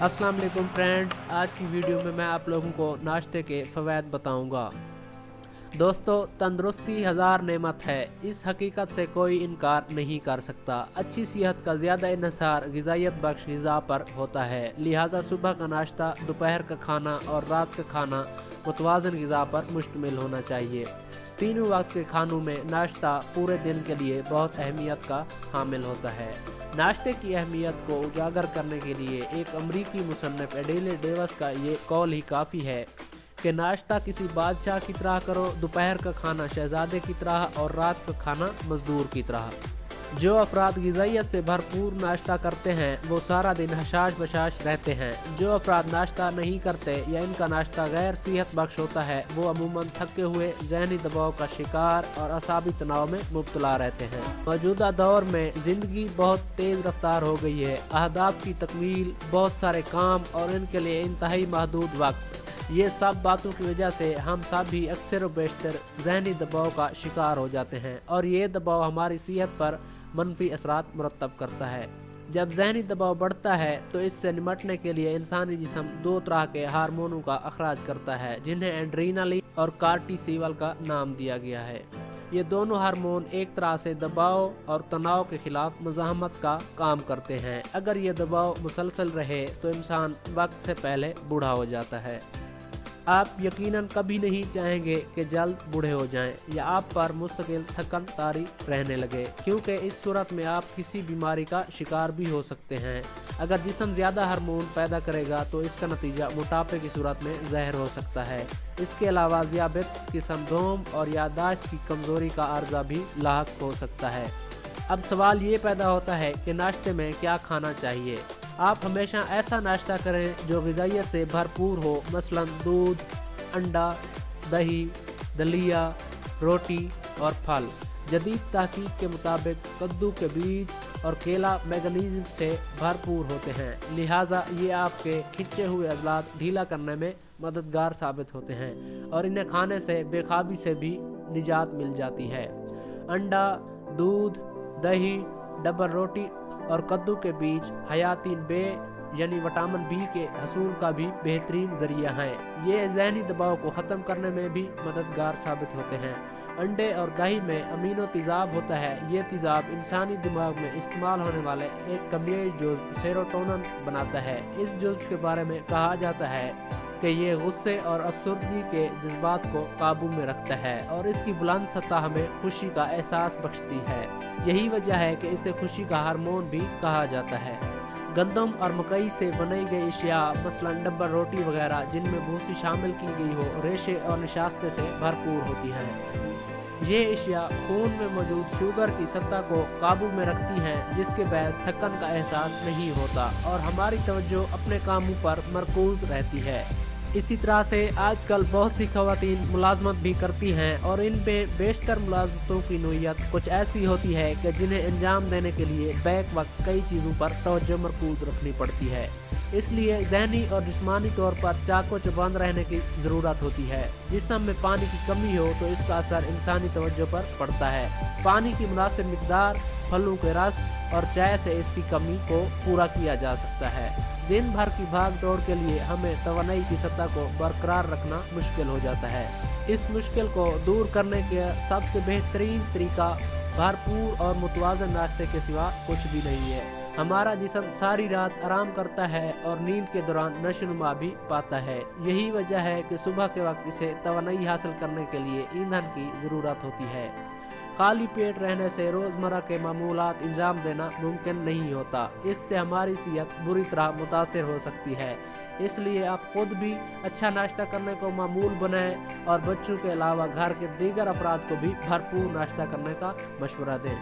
अस्सलाम वालेकुम फ्रेंड्स, आज की वीडियो में मैं आप लोगों को नाश्ते के फ़वाद बताऊंगा। दोस्तों, तंदुरुस्ती हज़ार नेमत है, इस हकीकत से कोई इनकार नहीं कर सकता। अच्छी सेहत का ज़्यादा इन्हिसार ग़िज़ाइयत बख्श ग़िज़ा पर होता है, लिहाजा सुबह का नाश्ता, दोपहर का खाना और रात का खाना मुतवाज़न ग़िज़ा पर मुश्तमिल होना चाहिए। तीनों वक्त के खानों में नाश्ता पूरे दिन के लिए बहुत अहमियत का हामिल होता है। नाश्ते की अहमियत को उजागर करने के लिए एक अमरीकी मुसन्निफ एडिले डेविस का ये कौल ही काफ़ी है कि नाश्ता किसी बादशाह की तरह करो, दोपहर का खाना शहजादे की तरह और रात का खाना मजदूर की तरह। जो अफराद ग़िज़ाइयत से भरपूर नाश्ता करते हैं वो सारा दिन हशाश बशाश रहते हैं। जो अफराद नाश्ता नहीं करते या इनका नाश्ता गैर सेहत बख्श होता है वो अमूमन थके हुए, ज़हनी दबाव का शिकार और असाबी तनाव में मुब्तला रहते हैं। मौजूदा दौर में ज़िंदगी बहुत तेज़ रफ्तार हो गई है, अहदाफ की तकमील, बहुत सारे काम और इनके लिए इंतहाई महदूद वक्त। ये सब बातों की वजह से हम सब भी अक्सर व बेशतर ज़हनी दबाव का शिकार हो जाते हैं और ये दबाव हमारी सेहत पर मनफी असरात मुरतब करता है। जब ज़हनी दबाव बढ़ता है तो इससे निमटने के लिए इंसानी जिस्म दो तरह के हार्मोनों का अखराज करता है, जिन्हें एड्रेनालिन और कार्टिसोल का नाम दिया गया है। ये दोनों हार्मोन एक तरह से दबाव और तनाव के खिलाफ मुज़ाहमत का काम करते हैं। अगर ये दबाव मुसलसल रहे तो इंसान वक्त से पहले बूढ़ा हो जाता है। आप यकीनन कभी नहीं चाहेंगे कि जल्द बूढ़े हो जाएं या आप पर मुस्तकिल थकन तारी रहने लगे, क्योंकि इस सूरत में आप किसी बीमारी का शिकार भी हो सकते हैं। अगर जिस्म ज़्यादा हार्मोन पैदा करेगा तो इसका नतीजा मोटापे की सूरत में ज़हर हो सकता है। इसके अलावा ज़ियादत की सिंड्रोम और याददाश्त की कमज़ोरी का अर्जा भी लाहक हो सकता है। अब सवाल ये पैदा होता है कि नाश्ते में क्या खाना चाहिए। आप हमेशा ऐसा नाश्ता करें जो ग़िज़ाइयत से भरपूर हो, मसलन दूध, अंडा, दही, दलिया, रोटी और फल। जदीद तहकीक के मुताबिक कद्दू के बीज और केला मैग्नीशियम से भरपूर होते हैं, लिहाजा ये आपके खिंचे हुए अज़लात ढीला करने में मददगार साबित होते हैं और इन्हें खाने से बेखाबी से भी निजात मिल जाती है। अंडा, दूध, दही, डबल रोटी और कद्दू के बीज हयातीन बे यानी विटामिन बी के हसूल का भी बेहतरीन ज़रिया हैं। ये ज़हनी दबाव को ख़त्म करने में भी मददगार साबित होते हैं। अंडे और दही में अमीनो तेज़ाब होता है। ये तेज़ाब इंसानी दिमाग में इस्तेमाल होने वाले एक कमियाई जुज़ सेरोटोनिन बनाता है। इस जुज़ के बारे में कहा जाता है कि ये गुस्से और अफसरदगी के जज्बात को काबू में रखता है और इसकी बुलंद सतह हमें खुशी का एहसास बख्शती है। यही वजह है कि इसे खुशी का हार्मोन भी कहा जाता है। गंदम और मकई से बनाई गई अशिया मसलन डब्बा रोटी वगैरह, जिनमें भूसी शामिल की गई हो, रेशे और निशास्ते से भरपूर होती हैं। ये अशिया खून में मौजूद शुगर की सतह को काबू में रखती हैं, जिसके बहस थकन का एहसास नहीं होता और हमारी तवज्जो अपने कामों पर मरकूज रहती है। इसी तरह से आजकल बहुत सी ख़वातीन मुलाजमत भी करती हैं और इन पे बेशतर मुलाजमतों की नोयत कुछ ऐसी होती है कि जिन्हें अंजाम देने के लिए बैक वक्त कई चीज़ों पर तवज्जो मरकूज रखनी पड़ती है। इसलिए ज़हनी और जिस्मानी तौर पर चाको चौबंद रहने की ज़रूरत होती है। जिस्म में पानी की कमी हो तो इसका असर इंसानी तवज्जो पर पड़ता है। पानी की मुनासिब मिकदार, फलों के रस और चाय से इसकी कमी को पूरा किया जा सकता है। दिन भर की भाग दौड़ के लिए हमें तवानाई की सतह को बरकरार रखना मुश्किल हो जाता है। इस मुश्किल को दूर करने का सबसे बेहतरीन तरीका भरपूर और मुतवाज़न नाश्ते के सिवा कुछ भी नहीं है। हमारा जिस्म सारी रात आराम करता है और नींद के दौरान नशोनुमा भी पाता है। यही वजह है कि सुबह के वक्त इसे तवानाई हासिल करने के लिए ईंधन की ज़रूरत होती है। खाली पेट रहने से रोज़मर्रा के मामूलात इंजाम देना मुमकिन नहीं होता। इससे हमारी सेहत बुरी तरह मुतासिर हो सकती है। इसलिए आप खुद भी अच्छा नाश्ता करने को मामूल बनाएं और बच्चों के अलावा घर के दीगर अफराद को भी भरपूर नाश्ता करने का मशवरा दें।